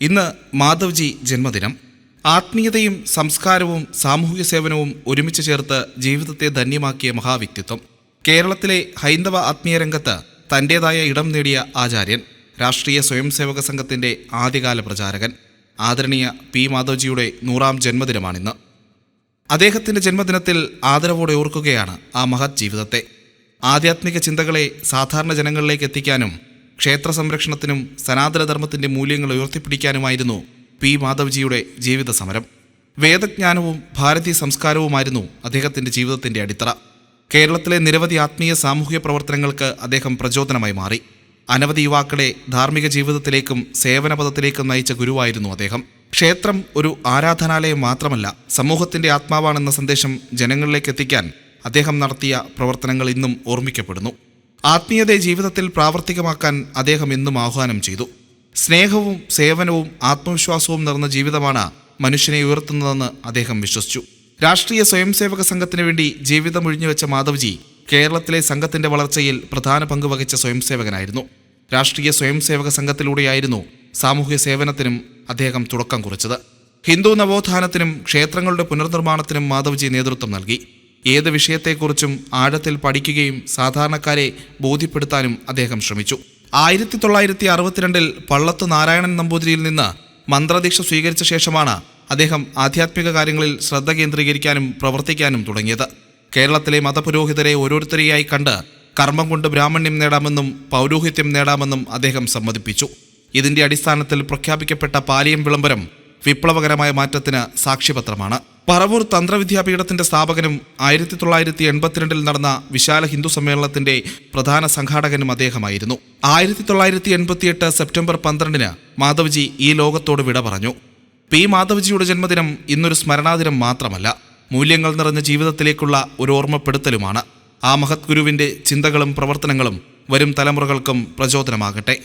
ഇന്ന് മാധവ്ജി ജന്മദിനം. ആത്മീയതയും സംസ്കാരവും സാമൂഹിക സേവനവും ഒരുമിച്ച് ചേർത്ത് ജീവിതത്തെ ധന്യമാക്കിയ മഹാവ്യക്തിത്വം. കേരളത്തിലെ ഹൈന്ദവ ആത്മീയ രംഗത്ത് തൻ്റേതായ ഇടം നേടിയ ആചാര്യൻ, രാഷ്ട്രീയ സ്വയംസേവക സംഘത്തിൻ്റെ ആദ്യകാല പ്രചാരകൻ. ആദരണീയ പി മാധവ്ജിയുടെ 100ാം ജന്മദിനമാണിന്ന്. അദ്ദേഹത്തിൻ്റെ ജന്മദിനത്തിൽ ആദരവോടെ ഓർക്കുകയാണ് ആ മഹത് ജീവിതത്തെ. ആധ്യാത്മിക ചിന്തകളെ സാധാരണ ജനങ്ങളിലേക്ക് എത്തിക്കാനും ക്ഷേത്ര സംരക്ഷണത്തിനും സനാതനധർമ്മത്തിൻ്റെ മൂല്യങ്ങൾ ഉയർത്തിപ്പിടിക്കാനുമായിരുന്നു പി മാധവ്ജിയുടെ ജീവിത സമരം. വേദജ്ഞാനവും ഭാരതീയ സംസ്കാരവുമായിരുന്നു അദ്ദേഹത്തിൻ്റെ ജീവിതത്തിൻ്റെ അടിത്തറ. കേരളത്തിലെ നിരവധി ആത്മീയ സാമൂഹിക പ്രവർത്തനങ്ങൾക്ക് അദ്ദേഹം പ്രചോദനമായി മാറി. അനവധി യുവാക്കളെ ധാർമ്മിക ജീവിതത്തിലേക്കും സേവനപഥത്തിലേക്കും നയിച്ച ഗുരുവായിരുന്നു അദ്ദേഹം. ക്ഷേത്രം ഒരു ആരാധനാലയം മാത്രമല്ല, സമൂഹത്തിൻ്റെ ആത്മാവാണെന്ന സന്ദേശം ജനങ്ങളിലേക്ക് എത്തിക്കാൻ അദ്ദേഹം നടത്തിയ പ്രവർത്തനങ്ങൾ ഇന്നും ഓർമ്മിക്കപ്പെടുന്നു. ആത്മീയതയെ ജീവിതത്തിൽ പ്രാവർത്തികമാക്കാൻ അദ്ദേഹം എന്നും ആഹ്വാനം ചെയ്തു. സ്നേഹവും സേവനവും ആത്മവിശ്വാസവും നിറഞ്ഞ ജീവിതമാണ് മനുഷ്യനെ ഉയർത്തുന്നതെന്ന് അദ്ദേഹം വിശ്വസിച്ചു. രാഷ്ട്രീയ സ്വയംസേവക സംഘത്തിനു വേണ്ടി ജീവിതം ഒഴിഞ്ഞുവെച്ച മാധവ്ജി കേരളത്തിലെ സംഘത്തിന്റെ വളർച്ചയിൽ പ്രധാന പങ്ക് വഹിച്ച സ്വയംസേവകനായിരുന്നു. രാഷ്ട്രീയ സ്വയംസേവക സംഘത്തിലൂടെയായിരുന്നു സാമൂഹ്യ സേവനത്തിനും അദ്ദേഹം തുടക്കം കുറിച്ചത്. ഹിന്ദു നവോത്ഥാനത്തിനും ക്ഷേത്രങ്ങളുടെ പുനർനിർമ്മാണത്തിനും മാധവ്ജി നേതൃത്വം നൽകി. ഏത് വിഷയത്തെക്കുറിച്ചും ആഴത്തിൽ പഠിക്കുകയും സാധാരണക്കാരെ ബോധ്യപ്പെടുത്താനും അദ്ദേഹം ശ്രമിച്ചു. 1962 പള്ളത്ത് നാരായണൻ നമ്പൂതിരിയിൽ നിന്ന് മന്ത്രദീക്ഷ സ്വീകരിച്ച ശേഷമാണ് അദ്ദേഹം ആധ്യാത്മിക കാര്യങ്ങളിൽ ശ്രദ്ധ കേന്ദ്രീകരിക്കാനും പ്രവർത്തിക്കാനും തുടങ്ങിയത്. കേരളത്തിലെ മതപുരോഹിതരെ ഓരോരുത്തരെയായി കണ്ട് കർമ്മം കൊണ്ട് ബ്രാഹ്മണ്യം നേടാമെന്നും പൗരോഹിത്യം നേടാമെന്നും അദ്ദേഹം സമ്മതിപ്പിച്ചു. ഇതിന്റെ അടിസ്ഥാനത്തിൽ പ്രഖ്യാപിക്കപ്പെട്ട പാലിയം വിളംബരം വിപ്ലവകരമായ മാറ്റത്തിന് സാക്ഷ്യപത്രമാണ്. പറവൂർ തന്ത്രവിദ്യാപീഠത്തിന്റെ സ്ഥാപകനും 1982 നടന്ന വിശാല ഹിന്ദു സമ്മേളനത്തിന്റെ പ്രധാന സംഘാടകനും അദ്ദേഹമായിരുന്നു. 1988 സെപ്റ്റംബർ 12 മാധവ്ജി ഈ ലോകത്തോട് വിട പറഞ്ഞു. പി മാധവ്ജിയുടെ ജന്മദിനം ഇന്നൊരു സ്മരണാദിനം മാത്രമല്ല, മൂല്യങ്ങൾ നിറഞ്ഞ ജീവിതത്തിലേക്കുള്ള ഒരു ഓർമ്മപ്പെടുത്തലുമാണ്. ആ മഹത് ഗുരുവിന്റെ ചിന്തകളും പ്രവർത്തനങ്ങളും വരും തലമുറകൾക്കും പ്രചോദനമാകട്ടെ.